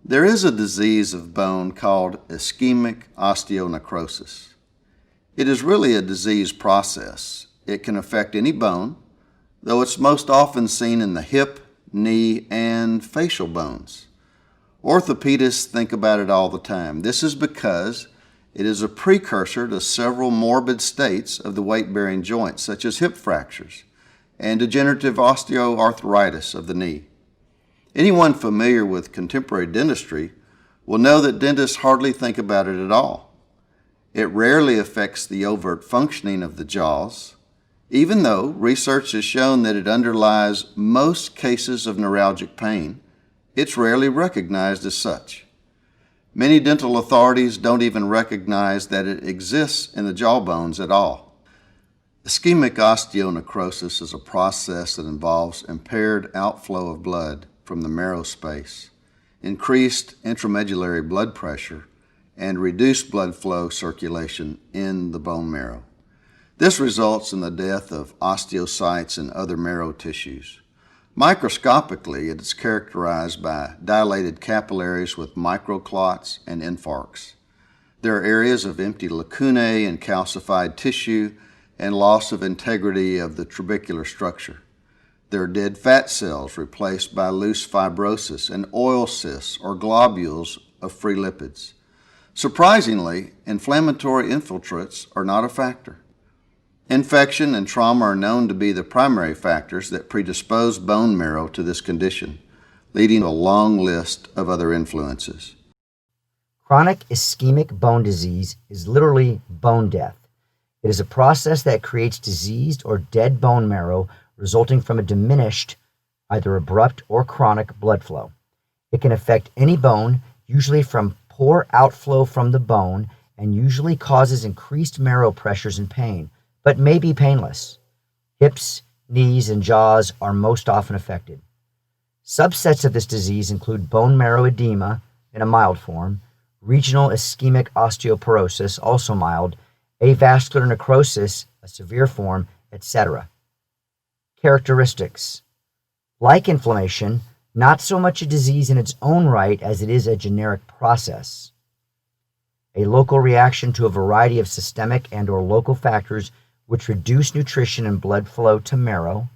There is a disease of bone called ischemic osteonecrosis. It is really a disease process. It can affect any bone, though it's most often seen in the hip, knee, and facial bones. Orthopedists think about it all the time. This is because it is a precursor to several morbid states of the weight-bearing joints, such as hip fractures and degenerative osteoarthritis of the knee. Anyone familiar with contemporary dentistry will know that dentists hardly think about it at all. It rarely affects the overt functioning of the jaws, even though research has shown that it underlies most cases of neuralgic pain. It's rarely recognized as such. Many dental authorities don't even recognize that it exists in the jawbones at all. Ischemic osteonecrosis is a process that involves impaired outflow of blood from the marrow space, increased intramedullary blood pressure, and reduced blood flow circulation in the bone marrow. This results in the death of osteocytes and other marrow tissues. Microscopically, it is characterized by dilated capillaries with microclots and infarcts. There are areas of empty lacunae and calcified tissue and loss of integrity of the trabecular structure. There are dead fat cells replaced by loose fibrosis and oil cysts or globules of free lipids. Surprisingly, inflammatory infiltrates are not a factor. Infection and trauma are known to be the primary factors that predispose bone marrow to this condition, leading to a long list of other influences. Chronic ischemic bone disease is literally bone death. It is a process that creates diseased or dead bone marrow resulting from a diminished, either abrupt or chronic, blood flow. It can affect any bone, usually from poor outflow from the bone, and usually causes increased marrow pressures and pain, but may be painless. Hips, knees, and jaws are most often affected. Subsets of this disease include bone marrow edema in a mild form, regional ischemic osteoporosis, also mild, avascular necrosis, a severe form, etc. Characteristics. Like inflammation, not so much a disease in its own right as it is a generic process. A local reaction to a variety of systemic and/or local factors which reduce nutrition and blood flow to marrow.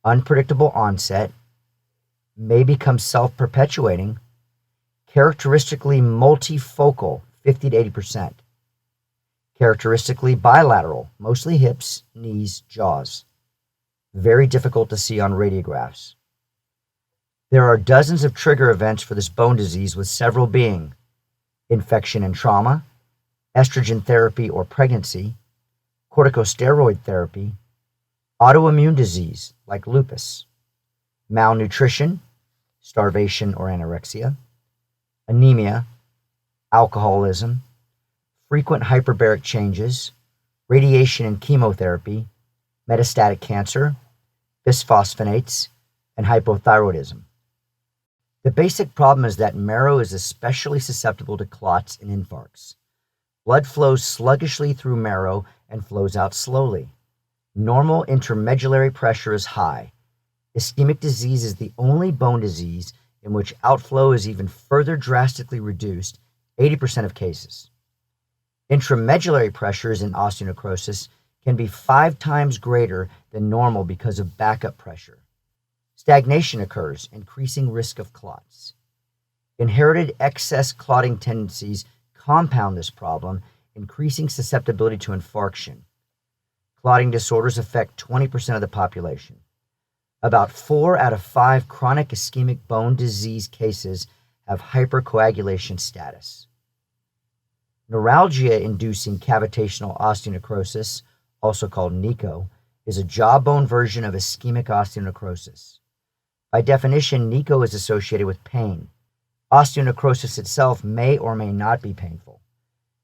Unpredictable onset. May become self-perpetuating. Characteristically multifocal, 50 to 80%. Characteristically bilateral, mostly hips, knees, jaws. Very difficult to see on radiographs. There are dozens of trigger events for this bone disease, with several being infection and trauma, estrogen therapy or pregnancy, corticosteroid therapy, autoimmune disease like lupus, malnutrition, starvation or anorexia, anemia, alcoholism, frequent hyperbaric changes, radiation and chemotherapy, metastatic cancer, bisphosphonates, and hypothyroidism. The basic problem is that marrow is especially susceptible to clots and infarcts. Blood flows sluggishly through marrow and flows out slowly. Normal intramedullary pressure is high. Ischemic disease is the only bone disease in which outflow is even further drastically reduced, 80% of cases. Intramedullary pressures in osteonecrosis can be 5 times greater than normal because of backup pressure. Stagnation occurs, increasing risk of clots. Inherited excess clotting tendencies compound this problem, increasing susceptibility to infarction. Clotting disorders affect 20% of the population. About 4 out of 5 chronic ischemic bone disease cases have hypercoagulation status. Neuralgia-inducing cavitational osteonecrosis, also called NICO, is a jawbone version of ischemic osteonecrosis. By definition, NICO is associated with pain. Osteonecrosis itself may or may not be painful.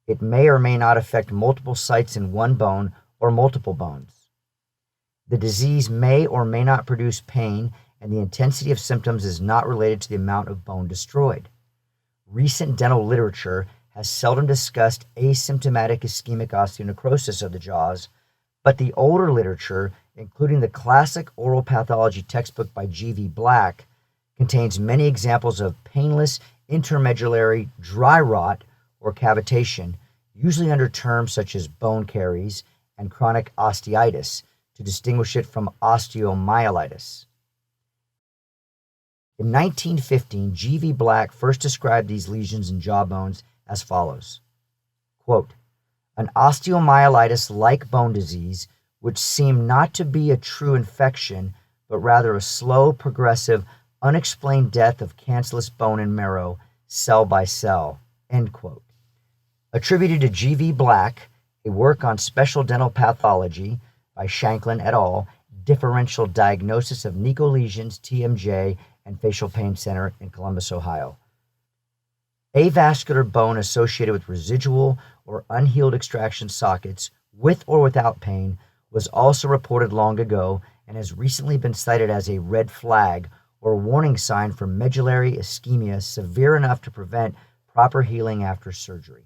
It may or may not affect multiple sites in one bone or multiple bones. The disease may or may not produce pain, and the intensity of symptoms is not related to the amount of bone destroyed. Recent dental literature has seldom discussed asymptomatic ischemic osteonecrosis of the jaws, but the older literature, including the classic oral pathology textbook by G.V. Black, contains many examples of painless intermedullary dry rot or cavitation, usually under terms such as bone caries and chronic osteitis, to distinguish it from osteomyelitis. In 1915, G.V. Black first described these lesions in jawbones as follows, quote, "An osteomyelitis-like bone disease which seemed not to be a true infection, but rather a slow, progressive, unexplained death of cancellous bone and marrow, cell by cell," end quote. Attributed to G.V. Black, a work on special dental pathology by Shanklin et al., Differential Diagnosis of Nico Lesions, TMJ, and Facial Pain Center in Columbus, Ohio. Avascular bone associated with residual or unhealed extraction sockets, with or without pain, was also reported long ago and has recently been cited as a red flag or warning sign for medullary ischemia severe enough to prevent proper healing after surgery.